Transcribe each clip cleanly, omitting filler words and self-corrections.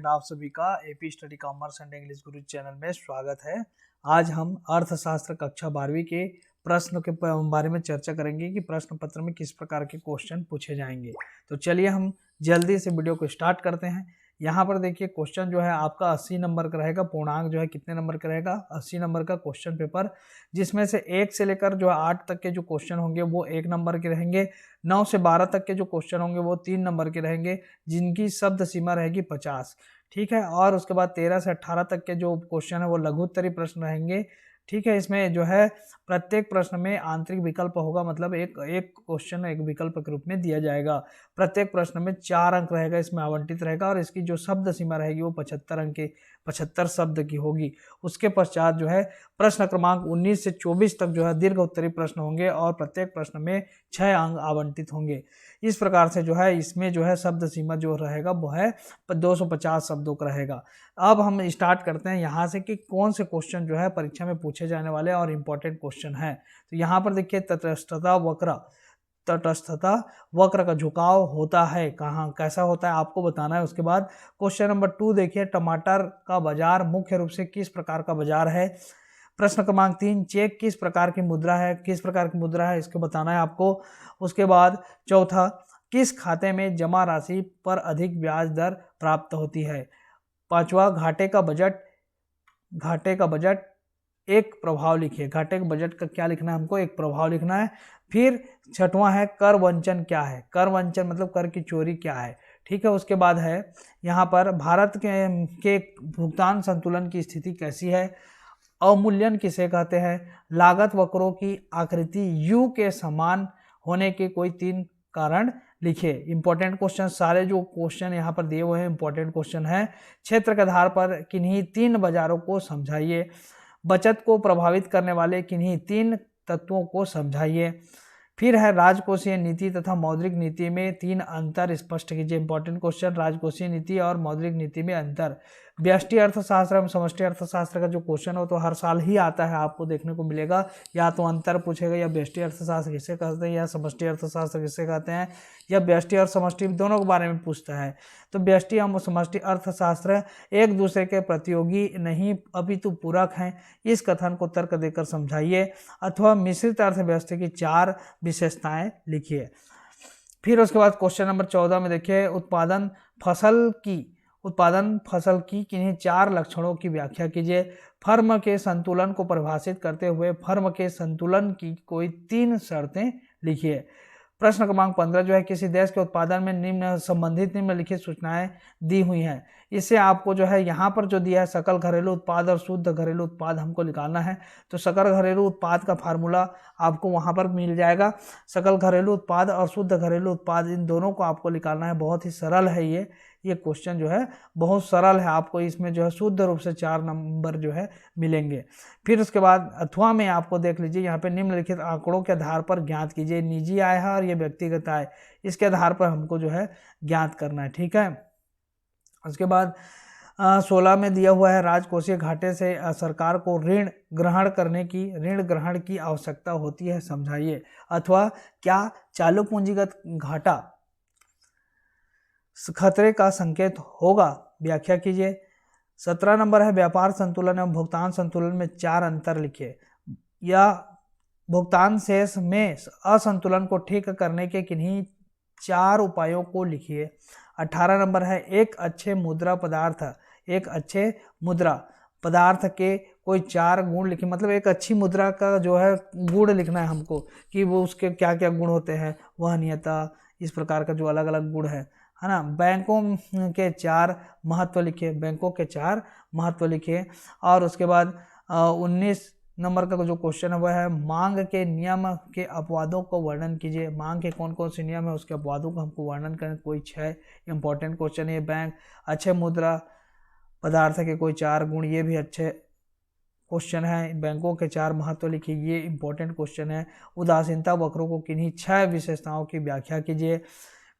आप सभी का AP study commerce and English Guru channel में स्वागत है। आज हम अर्थशास्त्र कक्षा 12वीं के प्रश्न के बारे में चर्चा करेंगे कि प्रश्न पत्र में किस प्रकार के क्वेश्चन पूछे जाएंगे। तो चलिए हम जल्दी से वीडियो को स्टार्ट करते हैं। यहाँ पर देखिए क्वेश्चन जो है आपका 80 नंबर का रहेगा। पूर्णांक जो है कितने नंबर का रहेगा? 80 नंबर का क्वेश्चन पेपर, जिसमें से 1 से लेकर जो है 8 तक के जो क्वेश्चन होंगे वो 1 नंबर के रहेंगे। 9 से 12 तक के जो क्वेश्चन होंगे वो 3 नंबर के रहेंगे, जिनकी शब्द सीमा रहेगी 50। ठीक है। और उसके बाद 13 से 18 तक के जो क्वेश्चन है वो लघु उत्तरीय प्रश्न रहेंगे। ठीक है। इसमें जो है प्रत्येक प्रश्न में आंतरिक विकल्प होगा, मतलब एक क्वेश्चन एक विकल्प के रूप में दिया जाएगा। प्रत्येक प्रश्न में 4 अंक रहेगा, इसमें आवंटित रहेगा, और इसकी जो शब्द सीमा रहेगी वो 75 अंक के 75 शब्द की होगी। उसके पश्चात जो है प्रश्न क्रमांक 19 से 24 तक जो है दीर्घ उत्तरीय प्रश्न होंगे और प्रत्येक प्रश्न में 6 अंक आवंटित होंगे। इस प्रकार से जो है इसमें जो है शब्द सीमा जो रहेगा वो है 250 शब्दों का रहेगा। अब हम स्टार्ट करते हैं यहाँ से कि कौन से क्वेश्चन जो है परीक्षा में पूछे जाने वाले और इम्पोर्टेंट क्वेश्चन है। तो यहाँ पर देखिए तटस्थता वक्र का झुकाव होता है कहाँ, कैसा होता है आपको बताना है। उसके बाद क्वेश्चन नंबर 2 देखिए, टमाटर का बाजार मुख्य रूप से किस प्रकार का बाजार है। प्रश्न क्रमांक 3, चेक किस प्रकार की मुद्रा है, किस प्रकार की मुद्रा है इसको बताना है आपको। उसके बाद चौथा, किस खाते में जमा राशि पर अधिक ब्याज दर प्राप्त होती है। पांचवा, घाटे का बजट एक प्रभाव लिखिए। घाटे के बजट का क्या लिखना है हमको? एक प्रभाव लिखना है। फिर छठवां है, कर वंचन क्या है। कर वंचन मतलब कर की चोरी क्या है। ठीक है। उसके बाद है यहाँ पर भारत के भुगतान संतुलन की स्थिति कैसी है। अवमूल्यन किसे कहते हैं। लागत वक्रों की आकृति यू के समान होने के कोई 3 कारण लिखिए। इंपॉर्टेंट क्वेश्चन, सारे जो क्वेश्चन यहाँ पर दिए हुए हैं इंपॉर्टेंट क्वेश्चन है। क्षेत्र के आधार पर किन्हीं 3 बाजारों को समझाइए। बचत को प्रभावित करने वाले किन्हीं 3 तत्वों को समझाइए। फिर है राजकोषीय नीति तथा मौद्रिक नीति में 3 अंतर स्पष्ट कीजिए। इंपॉर्टेंट क्वेश्चन, राजकोषीय नीति और मौद्रिक नीति में अंतर। व्यष्टि अर्थशास्त्र एवं समष्टि अर्थशास्त्र का जो क्वेश्चन हो तो हर साल ही आता है, आपको देखने को मिलेगा। या तो अंतर पूछेगा, या व्यष्टि अर्थशास्त्र किसे कहते हैं, या समष्टि अर्थशास्त्र किसे कहते हैं, या व्यष्टि और समष्टि दोनों के बारे में पूछता है। तो व्यष्टि एवं समष्टि अर्थशास्त्र एक दूसरे के प्रतियोगी नहीं अपितु पूरक हैं, इस कथन को तर्क देकर समझाइए। अथवा मिश्रित अर्थव्यवस्था की 4 विशेषताएं लिखिए। फिर उसके बाद क्वेश्चन नंबर 14 में देखिए, उत्पादन फसल की किन्हीं 4 लक्षणों की व्याख्या कीजिए। फर्म के संतुलन को परिभाषित करते हुए फर्म के संतुलन की कोई 3 शर्तें लिखिए। प्रश्न क्रमांक 15 जो है, किसी देश के उत्पादन में संबंधित निम्नलिखित सूचनाएं दी हुई हैं। इससे आपको जो है यहाँ पर जो दिया है सकल घरेलू उत्पाद और शुद्ध घरेलू उत्पाद हमको निकालना है। तो सकल घरेलू उत्पाद का फार्मूला आपको वहाँ पर मिल जाएगा। सकल घरेलू उत्पाद और शुद्ध घरेलू उत्पाद, इन दोनों को आपको निकालना है। बहुत ही सरल है ये क्वेश्चन जो है बहुत सरल है। आपको इसमें जो है शुद्ध रूप से 4 नंबर जो है मिलेंगे। फिर उसके बाद अथवा में आपको देख लीजिए, यहाँ पे निम्नलिखित आंकड़ों के आधार पर ज्ञात कीजिए। निजी आय है और ये व्यक्तिगत आय, इसके आधार पर हमको जो है ज्ञात करना है। ठीक है। उसके बाद 16 में दिया हुआ है, राजकोषीय घाटे से सरकार को ऋण ग्रहण की आवश्यकता होती है, समझाइए। अथवा क्या चालू पूंजीगत घाटा खतरे का संकेत होगा, व्याख्या कीजिए। 17 नंबर है, व्यापार संतुलन एवं भुगतान संतुलन में 4 अंतर लिखिए। या भुगतान शेष में असंतुलन को ठीक करने के किन्हीं 4 उपायों को लिखिए। 18 नंबर है, एक अच्छे मुद्रा पदार्थ के कोई 4 गुण लिखिए। मतलब एक अच्छी मुद्रा का जो है गुण लिखना है हमको, कि वो उसके क्या क्या गुण होते हैं, वहनीयता, इस प्रकार का जो अलग अलग गुण है ना। बैंकों के 4 महत्व लिखिए। और उसके बाद 19 नंबर का जो क्वेश्चन है वह है, मांग के नियम के अपवादों को वर्णन कीजिए। मांग के कौन कौन से नियम है उसके अपवादों को हमको वर्णन करें, कोई 6 इंपॉर्टेंट क्वेश्चन है। बैंक अच्छे मुद्रा पदार्थ के कोई 4 गुण, ये भी अच्छे क्वेश्चन है। बैंकों के 4 महत्व लिखिए, ये इंपॉर्टेंट क्वेश्चन है। उदासीनता वक्रों को किन्हीं 6 विशेषताओं की व्याख्या कीजिए।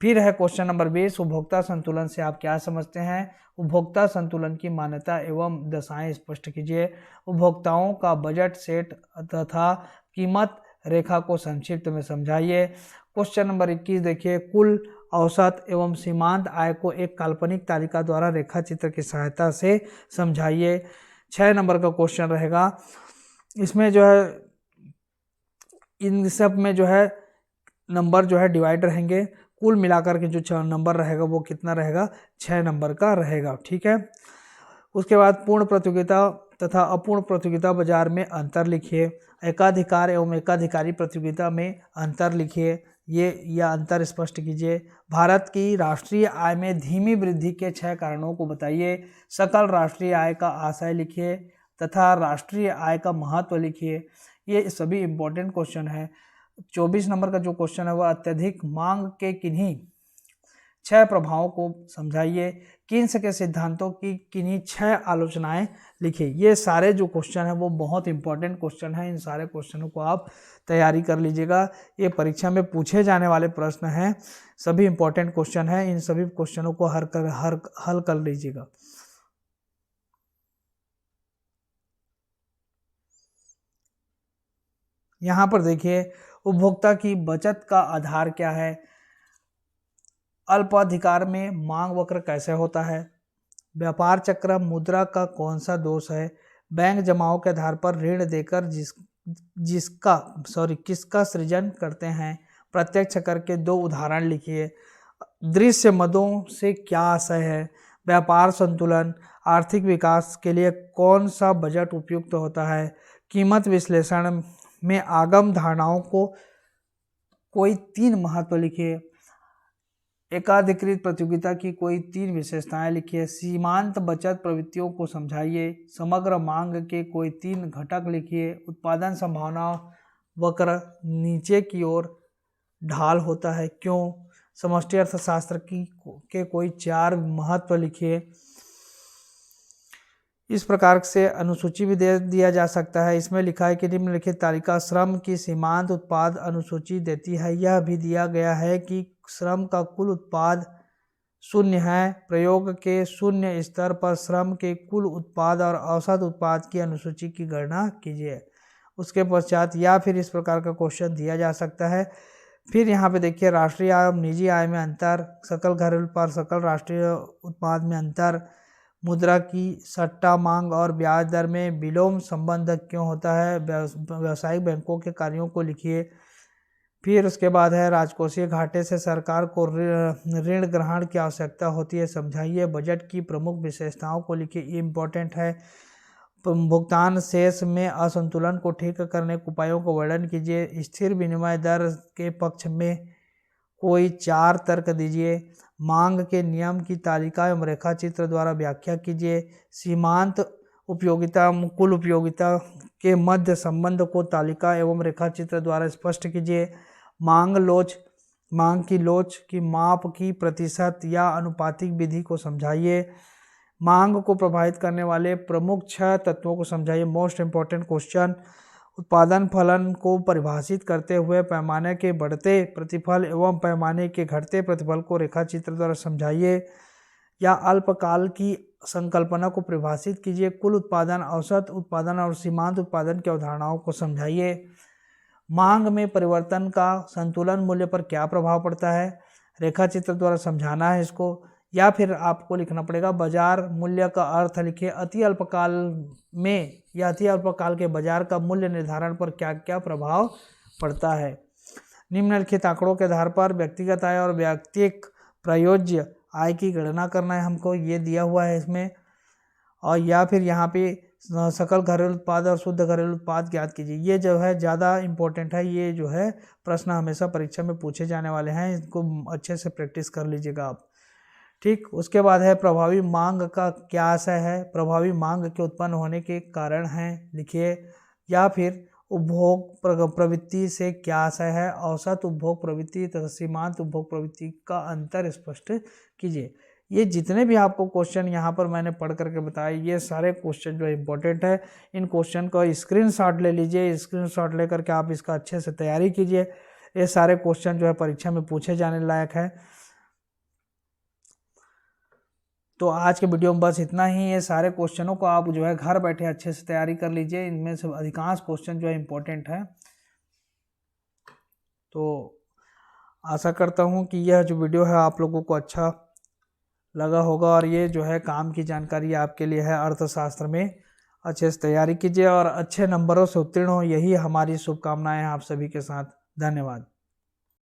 फिर है क्वेश्चन नंबर 20, उपभोक्ता संतुलन से आप क्या समझते हैं। उपभोक्ता संतुलन की मान्यता एवं दशाएं स्पष्ट कीजिए। उपभोक्ताओं का बजट सेट तथा कीमत रेखा को संक्षिप्त में समझाइए। क्वेश्चन नंबर 21 देखिए, कुल औसत एवं सीमांत आय को एक काल्पनिक तालिका द्वारा रेखा चित्र की सहायता से समझाइए। 6 नंबर का क्वेश्चन रहेगा। इसमें जो है इन सब में जो है नंबर जो है डिवाइड रहेंगे, कुल मिलाकर के जो नंबर रहेगा वो कितना रहेगा, 6 नंबर का रहेगा। ठीक है। उसके बाद पूर्ण प्रतियोगिता तथा अपूर्ण प्रतियोगिता बाजार में अंतर लिखिए। एकाधिकार एवं एकाधिकारी प्रतियोगिता में अंतर लिखिए, ये अंतर स्पष्ट कीजिए। भारत की राष्ट्रीय आय में धीमी वृद्धि के 6 कारणों को बताइए। सकल राष्ट्रीय आय का आशय लिखिए तथा राष्ट्रीय आय का महत्व लिखिए। ये सभी इंपॉर्टेंट क्वेश्चन है। 24 नंबर का जो क्वेश्चन है वह अत्यधिक मांग के किन्हीं 6 प्रभावों को समझाइए। कीन्स के सिद्धांतों की किन्हीं 6 आलोचनाएं लिखिए। ये सारे जो क्वेश्चन है वो बहुत इंपॉर्टेंट क्वेश्चन है। इन सारे क्वेश्चनों को आप तैयारी कर लीजिएगा। ये परीक्षा में पूछे जाने वाले प्रश्न हैं, सभी इंपॉर्टेंट क्वेश्चन हैं। इन सभी क्वेश्चनों को हल कर लीजिएगा। यहाँ पर देखिए, उपभोक्ता की बचत का आधार क्या है, अल्पाधिकार में मांग वक्र कैसे होता है, व्यापार चक्र मुद्रा का कौन सा दोष है, बैंक जमाओं के आधार पर ऋण देकर किसका सृजन करते हैं, प्रत्यक्ष कर के 2 उदाहरण लिखिए, दृश्य मदों से क्या आशय है, व्यापार संतुलन, आर्थिक विकास के लिए कौन सा बजट उपयुक्त होता है, कीमत विश्लेषण में आगम धारणाओं को कोई 3 महत्व लिखिए, एकाधिकृत प्रतियोगिता की कोई 3 विशेषताएं लिखिए, सीमांत बचत प्रवृत्तियों को समझाइए, समग्र मांग के कोई 3 घटक लिखिए, उत्पादन संभावना वक्र नीचे की ओर ढाल होता है क्यों, समष्टि अर्थशास्त्र के कोई 4 महत्व लिखिए। इस प्रकार से अनुसूची भी दे दिया जा सकता है। इसमें लिखा है कि निम्नलिखित तालिका श्रम की सीमांत उत्पाद अनुसूची देती है। यह भी दिया गया है कि श्रम का कुल उत्पाद 0 है। प्रयोग के 0 स्तर पर श्रम के कुल उत्पाद और औसत उत्पाद की अनुसूची की गणना कीजिए। उसके पश्चात या फिर इस प्रकार का क्वेश्चन दिया जा सकता है। फिर यहाँ पे देखिए, राष्ट्रीय आय और निजी आय में अंतर, सकल घरेलू उत्पाद सकल राष्ट्रीय उत्पाद में अंतर, मुद्रा की सट्टा मांग और ब्याज दर में विलोम संबंध क्यों होता है, व्यावसायिक बैंकों के कार्यों को लिखिए। फिर उसके बाद है राजकोषीय घाटे से सरकार को ऋण ग्रहण की आवश्यकता होती है, समझाइए। बजट की प्रमुख विशेषताओं को लिखिए, ये इम्पोर्टेंट है। भुगतान शेष में असंतुलन को ठीक करने के उपायों को वर्णन कीजिए। स्थिर विनिमय दर के पक्ष में कोई 4 तर्क दीजिए। मांग के नियम की तालिका एवं रेखा चित्र द्वारा व्याख्या कीजिए। सीमांत उपयोगिता कुल उपयोगिता के मध्य संबंध को तालिका एवं रेखा चित्र द्वारा स्पष्ट कीजिए। मांग की लोच की माप की प्रतिशत या अनुपातिक विधि को समझाइए। मांग को प्रभावित करने वाले प्रमुख 6 तत्वों को समझाइए। Most important question. उत्पादन फलन को परिभाषित करते हुए पैमाने के बढ़ते प्रतिफल एवं पैमाने के घटते प्रतिफल को रेखा चित्र द्वारा समझाइए। या अल्पकाल की संकल्पना को परिभाषित कीजिए। कुल उत्पादन, औसत उत्पादन और सीमांत उत्पादन की अवधारणाओं को समझाइए। मांग में परिवर्तन का संतुलन मूल्य पर क्या प्रभाव पड़ता है, रेखा चित्र द्वारा समझाना है इसको। या फिर आपको लिखना पड़ेगा बाजार मूल्य का अर्थ लिखिए। अति अल्पकाल में या अति अल्पकाल के बाजार का मूल्य निर्धारण पर क्या क्या प्रभाव पड़ता है। निम्नलिखित आंकड़ों के आधार पर व्यक्तिगत आय और व्यक्तिक प्रयोज्य आय की गणना करना है हमको, ये दिया हुआ है इसमें। और या फिर यहाँ पे सकल घरेलू उत्पाद और शुद्ध घरेलू उत्पाद ज्ञात कीजिए। ये जो है ज़्यादा इंपॉर्टेंट है। ये जो है प्रश्न हमेशा परीक्षा में पूछे जाने वाले हैं, इनको अच्छे से प्रैक्टिस कर लीजिएगा आप। ठीक, उसके बाद है प्रभावी मांग का क्या आशय है, प्रभावी मांग के उत्पन्न होने के कारण हैं लिखिए। या फिर उपभोग प्रवृत्ति से क्या आशय है, औसत उपभोग प्रवृत्ति तथा सीमांत उपभोग प्रवृत्ति का अंतर स्पष्ट कीजिए। ये जितने भी आपको क्वेश्चन यहाँ पर मैंने पढ़ करके बताए, ये सारे क्वेश्चन जो इम्पोर्टेंट है। इन क्वेश्चन का स्क्रीनशॉट ले लीजिए। स्क्रीनशॉट लेकर के आप इसका अच्छे से तैयारी कीजिए। ये सारे क्वेश्चन जो है परीक्षा में पूछे जाने लायक है। तो आज के वीडियो में बस इतना ही। ये सारे क्वेश्चनों को आप जो है घर बैठे अच्छे से तैयारी कर लीजिए। इनमें से अधिकांश क्वेश्चन जो है इम्पोर्टेंट है। तो आशा करता हूँ कि यह जो वीडियो है आप लोगों को अच्छा लगा होगा और ये जो है काम की जानकारी आपके लिए है। अर्थशास्त्र में अच्छे से तैयारी कीजिए और अच्छे नंबरों से उत्तीर्ण हो, यही हमारी शुभकामनाएं हैं आप सभी के साथ। धन्यवाद।